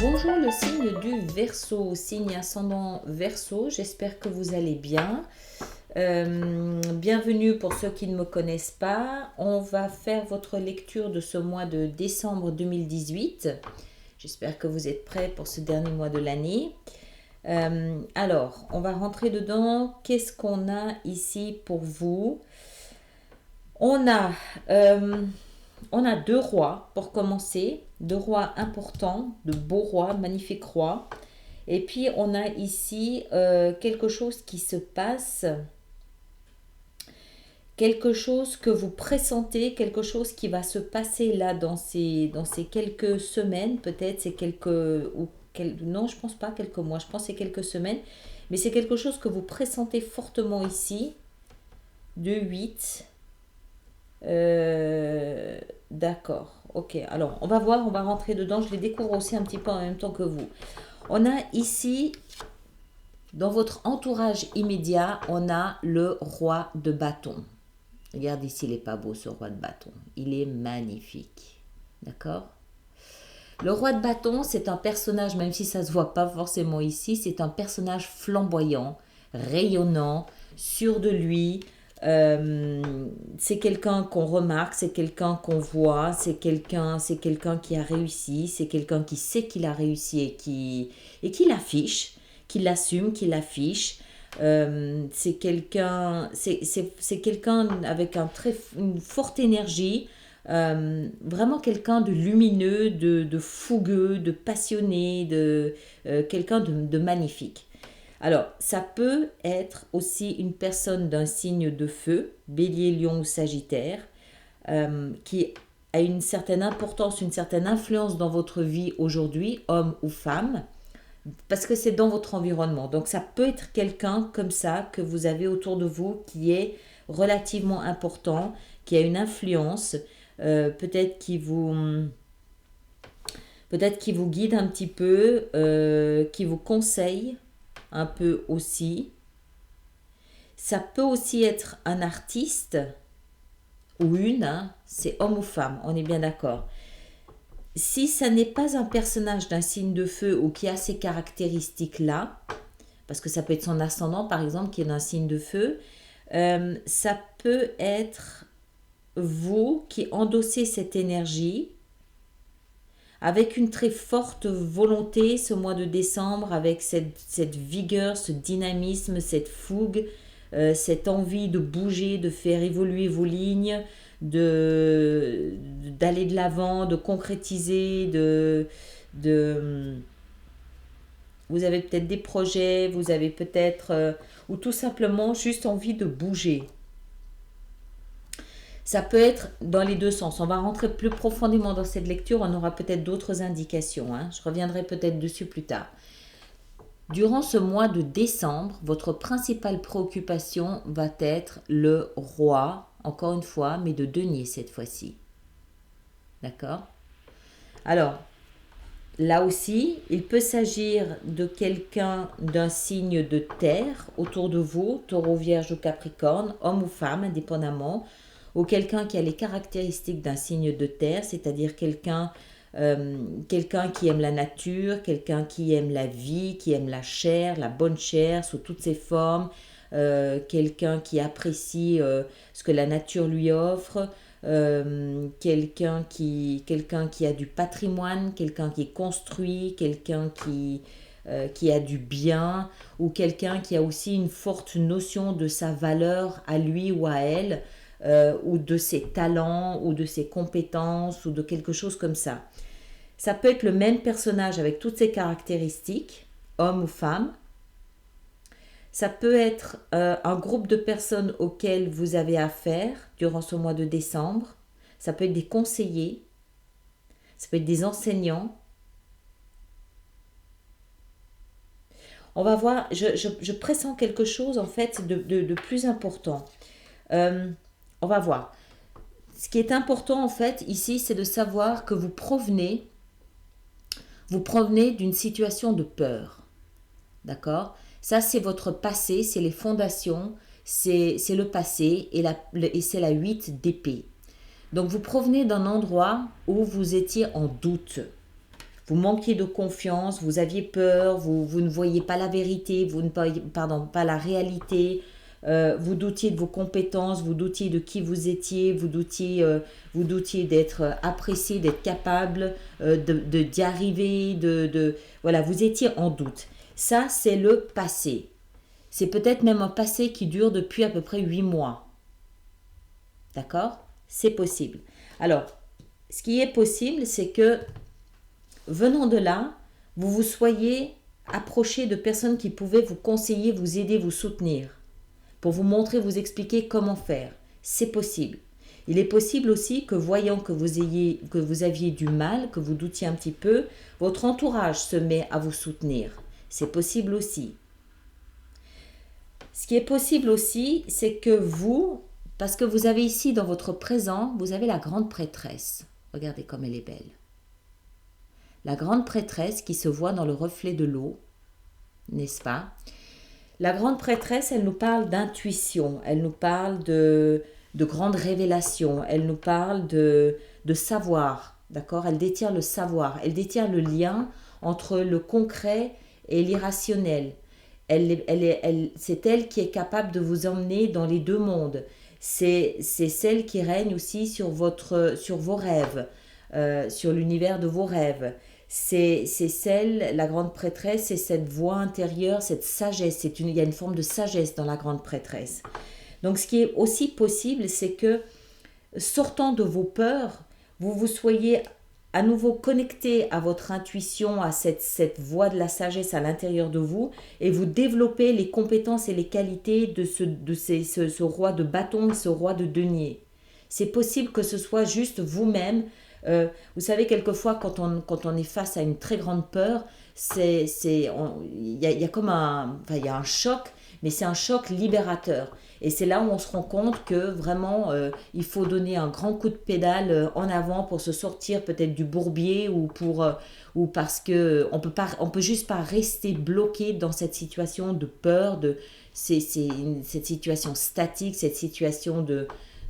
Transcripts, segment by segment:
Bonjour le signe du Verseau, signe ascendant Verseau, j'espère que vous allez bien. Bienvenue pour ceux qui ne me connaissent pas. On va faire votre lecture de ce mois de décembre 2018. J'espère que vous êtes prêts pour ce dernier mois de l'année. Alors, on va rentrer dedans. Qu'est-ce qu'on a ici pour vous? On a deux rois pour commencer, deux rois importants, de beaux rois, magnifiques rois. Et puis on a ici quelque chose qui se passe, quelque chose que vous pressentez, quelque chose qui va se passer là dans ces quelques semaines, peut-être c'est non, je pense pas quelques mois, je pense c'est quelques semaines, mais c'est quelque chose que vous pressentez fortement ici, de 8. D'accord, ok. Alors, on va voir, on va rentrer dedans. Je les découvre aussi un petit peu en même temps que vous. On a ici, dans votre entourage immédiat, on a le roi de bâton. Regardez s'il n'est pas beau, ce roi de bâton. Il est magnifique. D'accord? Le roi de bâton, c'est un personnage, même si ça ne se voit pas forcément ici, c'est un personnage flamboyant, rayonnant, sûr de lui. C'est quelqu'un qu'on remarque, c'est quelqu'un qu'on voit, c'est quelqu'un qui a réussi, c'est quelqu'un qui sait qu'il a réussi et qui l'affiche, qui l'assume, qui l'affiche. C'est quelqu'un avec une forte énergie, vraiment quelqu'un de lumineux, de fougueux, de passionné, quelqu'un de magnifique. Alors, ça peut être aussi une personne d'un signe de feu, bélier, lion ou sagittaire, qui a une certaine importance, une certaine influence dans votre vie aujourd'hui, homme ou femme, parce que c'est dans votre environnement. Donc, ça peut être quelqu'un comme ça que vous avez autour de vous qui est relativement important, qui a une influence, peut-être qui vous guide un petit peu, qui vous conseille un peu aussi. Ça peut aussi être un artiste ou une, hein, c'est homme ou femme, on est bien d'accord. Si ça n'est pas un personnage d'un signe de feu ou qui a ces caractéristiques-là, parce que ça peut être son ascendant par exemple qui est d'un signe de feu, ça peut être vous qui endossez cette énergie avec une très forte volonté ce mois de décembre, avec cette vigueur, ce dynamisme, cette fougue, cette envie de bouger, de faire évoluer vos lignes, d'aller de l'avant, de concrétiser, vous avez peut-être des projets, vous avez peut-être, ou tout simplement juste envie de bouger. Ça peut être dans les deux sens. On va rentrer plus profondément dans cette lecture. On aura peut-être d'autres indications, hein. Je reviendrai peut-être dessus plus tard. Durant ce mois de décembre, votre principale préoccupation va être le roi, encore une fois, mais de denier cette fois-ci. D'accord? Alors, là aussi, il peut s'agir de quelqu'un d'un signe de terre autour de vous, taureau, vierge ou capricorne, homme ou femme, indépendamment, ou quelqu'un qui a les caractéristiques d'un signe de terre, c'est-à-dire quelqu'un qui aime la nature, quelqu'un qui aime la vie, qui aime la chair, la bonne chair sous toutes ses formes, quelqu'un qui apprécie ce que la nature lui offre, quelqu'un qui a du patrimoine, quelqu'un qui construit, quelqu'un qui a du bien, ou quelqu'un qui a aussi une forte notion de sa valeur à lui ou à elle, ou de ses talents, ou de ses compétences, ou de quelque chose comme ça. Ça peut être le même personnage avec toutes ses caractéristiques, homme ou femme. Ça peut être un groupe de personnes auxquelles vous avez affaire durant ce mois de décembre. Ça peut être des conseillers, ça peut être des enseignants. On va voir, je pressens quelque chose en fait de plus important. On va voir. Ce qui est important en fait ici, c'est de savoir que vous provenez Vous provenez d'une situation de peur. D'accord? Ça, c'est votre passé, c'est les fondations, c'est le passé et c'est la 8 d'épée. Donc, vous provenez d'un endroit où vous étiez en doute. Vous manquiez de confiance, vous aviez peur, vous ne voyiez pas la vérité, vous ne voyiez, pardon, pas la réalité, vous doutiez de vos compétences, vous doutiez de qui vous étiez, vous doutiez d'être apprécié, d'être capable d'y arriver, voilà, vous étiez en doute. Ça, c'est le passé. C'est peut-être même un passé qui dure depuis à peu près 8 mois. D'accord? C'est possible. Alors, ce qui est possible, c'est que venant de là, vous vous soyez approché de personnes qui pouvaient vous conseiller, vous aider, vous soutenir, pour vous montrer, vous expliquer comment faire. C'est possible. Il est possible aussi que voyant que vous aviez du mal, que vous doutiez un petit peu, votre entourage se met à vous soutenir. C'est possible aussi. Ce qui est possible aussi, c'est que vous, parce que vous avez ici dans votre présent, vous avez la grande prêtresse. Regardez comme elle est belle. La grande prêtresse qui se voit dans le reflet de l'eau, n'est-ce pas? La grande prêtresse, elle nous parle d'intuition, elle nous parle de grandes révélations, elle nous parle de savoir, d'accord? Elle détient le savoir, elle détient le lien entre le concret et l'irrationnel. C'est elle qui est capable de vous emmener dans les deux mondes. C'est celle qui règne aussi sur vos rêves, sur l'univers de vos rêves. C'est celle, la grande prêtresse, c'est cette voix intérieure, cette sagesse. Il y a une forme de sagesse dans la grande prêtresse. Donc ce qui est aussi possible, c'est que sortant de vos peurs, vous vous soyez à nouveau connecté à votre intuition, à cette voix de la sagesse à l'intérieur de vous, et vous développez les compétences et les qualités de ce roi de bâton, ce roi de denier. C'est possible que ce soit juste vous-même. Vous savez, quelquefois, quand on est face à une très grande peur, il y a comme il y a un choc, mais c'est un choc libérateur. Et c'est là où on se rend compte que vraiment, il faut donner un grand coup de pédale en avant pour se sortir peut-être du bourbier ou parce que on peut juste pas rester bloqué dans cette situation de peur, cette situation statique, cette situation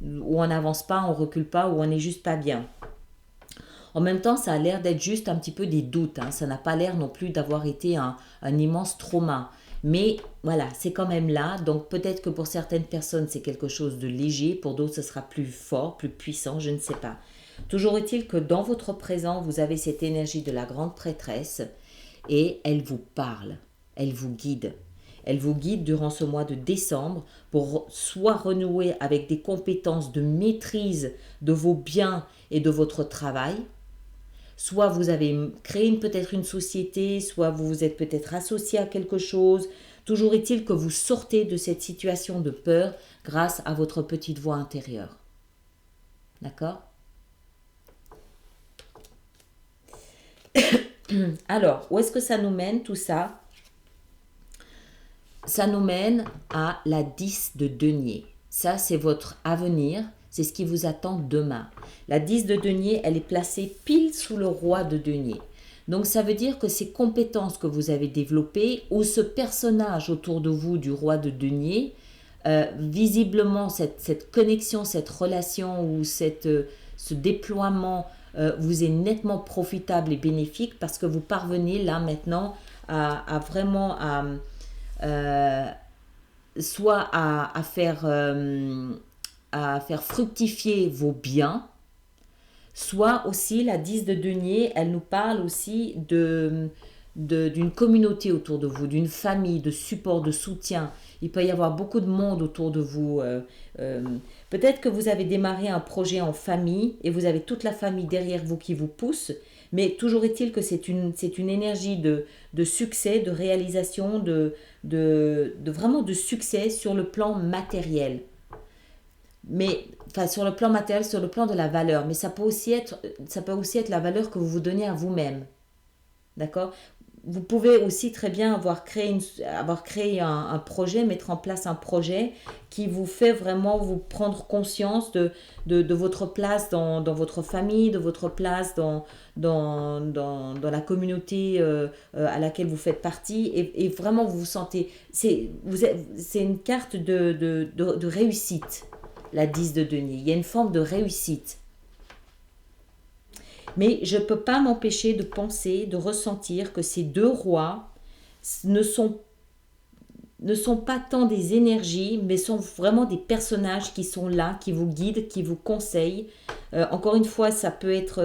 où on n'avance pas, on recule pas, où on n'est juste pas bien. En même temps, ça a l'air d'être juste un petit peu des doutes. Hein. Ça n'a pas l'air non plus d'avoir été un immense trauma. Mais voilà, c'est quand même là. Donc peut-être que pour certaines personnes, c'est quelque chose de léger. Pour d'autres, ce sera plus fort, plus puissant, je ne sais pas. Toujours est-il que dans votre présent, vous avez cette énergie de la grande prêtresse et elle vous parle, elle vous guide. Elle vous guide durant ce mois de décembre pour soit renouer avec des compétences de maîtrise de vos biens et de votre travail, soit vous avez créé peut-être une société, soit vous vous êtes peut-être associé à quelque chose. Toujours est-il que vous sortez de cette situation de peur grâce à votre petite voix intérieure. D'accord? Alors, où est-ce que ça nous mène tout ça? Ça nous mène à la 10 de denier. Ça, c'est votre avenir. C'est ce qui vous attend demain. La 10 de denier, elle est placée pile sous le roi de denier. Donc, ça veut dire que ces compétences que vous avez développées ou ce personnage autour de vous du roi de denier, visiblement, cette connexion, cette relation ou ce déploiement vous est nettement profitable et bénéfique parce que vous parvenez là maintenant à vraiment soit à faire fructifier vos biens, soit aussi la 10 de denier, elle nous parle aussi d'une communauté autour de vous, d'une famille, de support, de soutien. Il peut y avoir beaucoup de monde autour de vous. Peut-être que vous avez démarré un projet en famille et vous avez toute la famille derrière vous qui vous pousse, mais toujours est-il que c'est une énergie de succès, de réalisation, vraiment de succès sur le plan matériel. Mais enfin sur le plan matériel, sur le plan de la valeur, mais ça peut aussi être la valeur que vous vous donnez à vous-même. D'accord? vous pouvez aussi très bien avoir créé un projet, mettre en place un projet qui vous fait vraiment vous prendre conscience de votre place dans votre famille, de votre place dans la communauté à laquelle vous faites partie. Et vraiment, vous vous sentez... C'est une carte de réussite, la 10 de denier. Il y a une forme de réussite. Mais je ne peux pas m'empêcher de penser, de ressentir que ces deux rois ne sont, ne sont pas tant des énergies, mais sont vraiment des personnages qui sont là, qui vous guident, qui vous conseillent. Encore une fois, ça peut être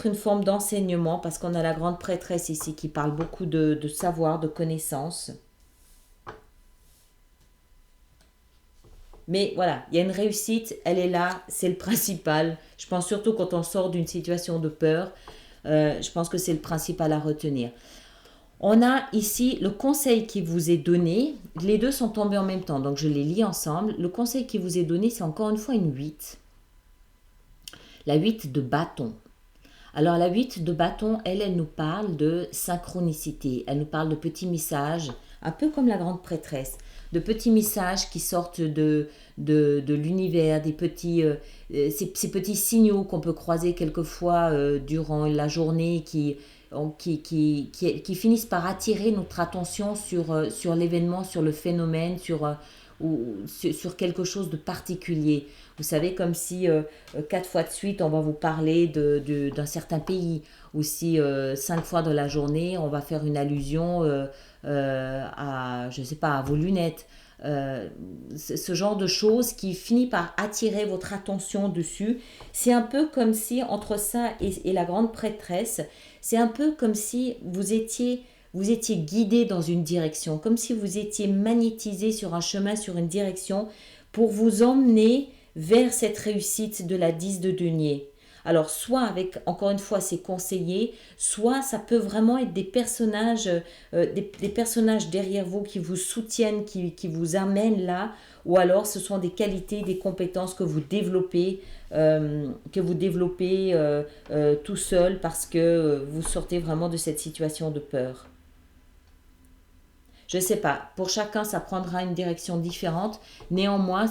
une forme d'enseignement parce qu'on a la grande prêtresse ici qui parle beaucoup de savoir, de connaissances. Mais voilà, il y a une réussite, elle est là, c'est le principal. Je pense surtout quand on sort d'une situation de peur, je pense que c'est le principal à retenir. On a ici le conseil qui vous est donné. Les deux sont tombés en même temps, donc je les lis ensemble. Le conseil qui vous est donné, c'est encore une fois une 8. La 8 de bâton. Alors la 8 de bâton, elle nous parle de synchronicité. Elle nous parle de petits messages, un peu comme la grande prêtresse. De petits messages qui sortent de l'univers, ces petits signaux qu'on peut croiser quelquefois durant la journée qui finissent par attirer notre attention sur l'événement, sur le phénomène, sur quelque chose de particulier. Vous savez, comme si 4 fois de suite, on va vous parler d'un certain pays, ou si 5 fois dans la journée, on va faire une allusion à, je sais pas, à vos lunettes. Ce genre de choses qui finit par attirer votre attention dessus. C'est un peu comme si, entre ça et la grande prêtresse, c'est un peu comme si vous étiez guidé dans une direction, comme si vous étiez magnétisé sur un chemin, sur une direction, pour vous emmener vers cette réussite de la 10 de denier. Alors, soit avec, encore une fois, ces conseillers, soit ça peut vraiment être des personnages, des personnages derrière vous qui vous soutiennent, qui vous amènent là, ou alors ce sont des qualités, des compétences que vous développez, tout seul parce que vous sortez vraiment de cette situation de peur. Je ne sais pas, pour chacun, ça prendra une direction différente. Néanmoins,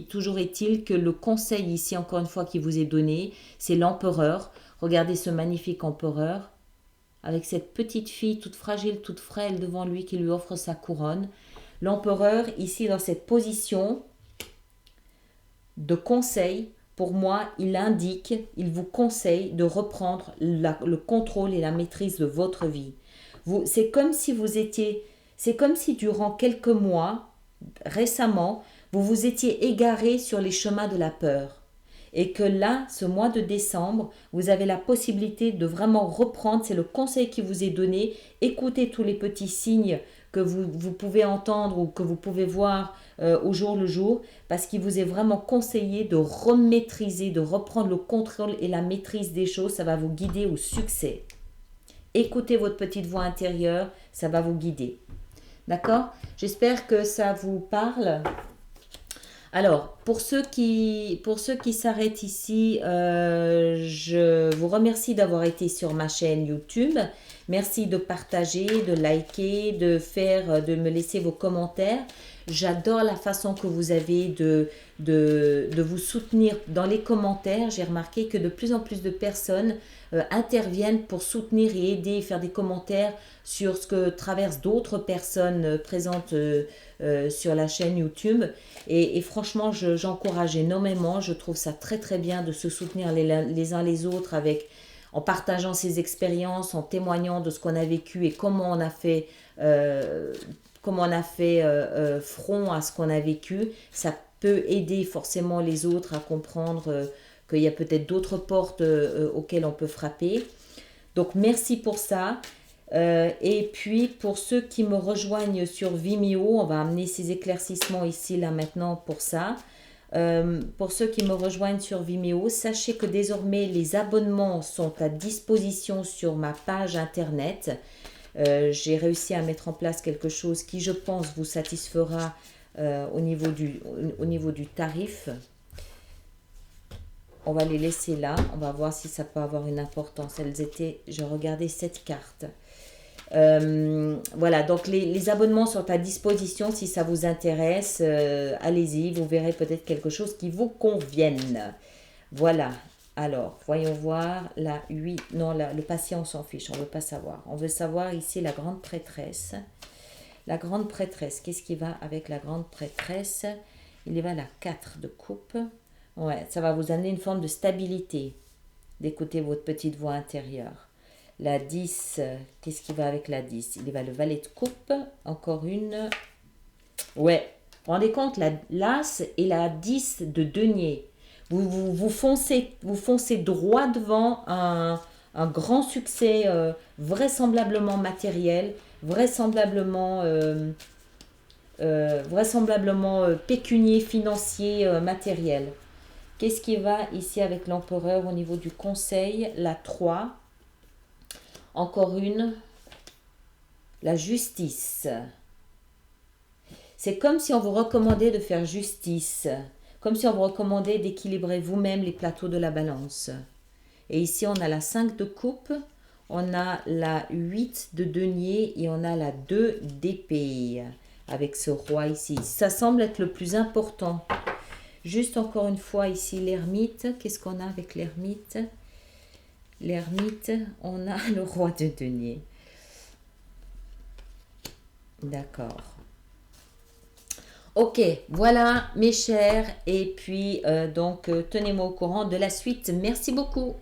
toujours est-il que le conseil ici, encore une fois, qui vous est donné, c'est l'empereur. Regardez ce magnifique empereur, avec cette petite fille toute fragile, toute frêle devant lui qui lui offre sa couronne. L'empereur, ici, dans cette position de conseil, pour moi, il vous conseille de reprendre le contrôle et la maîtrise de votre vie. C'est comme si durant quelques mois, récemment, vous vous étiez égaré sur les chemins de la peur. Et que là, ce mois de décembre, vous avez la possibilité de vraiment reprendre, c'est le conseil qui vous est donné, écoutez tous les petits signes que vous pouvez entendre ou que vous pouvez voir au jour le jour, parce qu'il vous est vraiment conseillé de remaîtriser, de reprendre le contrôle et la maîtrise des choses, ça va vous guider au succès. Écoutez votre petite voix intérieure, ça va vous guider. D'accord? J'espère que ça vous parle. Alors, pour ceux qui s'arrêtent ici, je vous remercie d'avoir été sur ma chaîne YouTube. Merci de partager, de liker, de me laisser vos commentaires. J'adore la façon que vous avez de vous soutenir dans les commentaires. J'ai remarqué que de plus en plus de personnes interviennent pour soutenir et aider, faire des commentaires sur ce que traversent d'autres personnes présentes sur la chaîne YouTube. Et franchement, j'encourage énormément. Je trouve ça très très bien de se soutenir les uns les autres en partageant ses expériences, en témoignant de ce qu'on a vécu et comment on a fait front à ce qu'on a vécu. Ça peut aider forcément les autres à comprendre qu'il y a peut-être d'autres portes auxquelles on peut frapper. Donc merci pour ça. Et puis pour ceux qui me rejoignent sur Vimeo, on va amener ces éclaircissements ici là maintenant pour ça. Pour ceux qui me rejoignent sur Vimeo, sachez que désormais les abonnements sont à disposition sur ma page internet. J'ai réussi à mettre en place quelque chose qui, je pense, vous satisfera au niveau du tarif. on va les laisser là. On va voir si ça peut avoir une importance. Elles étaient, je regardais cette carte. Voilà, donc les abonnements sont à disposition si ça vous intéresse. Allez-y, vous verrez peut-être quelque chose qui vous convienne. Voilà, alors, voyons voir la 8. Non, le patient, on s'en fiche, on ne veut pas savoir. On veut savoir ici la grande prêtresse. La grande prêtresse, qu'est-ce qui va avec la grande prêtresse? Il y va la 4 de coupe. Ouais, ça va vous amener une forme de stabilité d'écouter votre petite voix intérieure. La 10, qu'est-ce qui va avec la 10? Il y va le valet de coupe, encore une. Ouais, vous vous rendez compte, l'as et la 10 de denier. Vous foncez droit devant un grand succès vraisemblablement matériel, vraisemblablement pécunier, financier, matériel. Qu'est-ce qui va ici avec l'empereur au niveau du conseil? La 3. Encore une. La justice. C'est comme si on vous recommandait de faire justice. Comme si on vous recommandait d'équilibrer vous-même les plateaux de la balance. Et ici, on a la 5 de coupe. On a la 8 de denier et on a la 2 d'épée. Avec ce roi ici. Ça semble être le plus important. Juste encore une fois ici l'ermite. Qu'est-ce qu'on a avec l'ermite? L'ermite, on a le roi de denier. D'accord. Ok, voilà mes chers. Et puis, tenez-moi au courant de la suite. Merci beaucoup.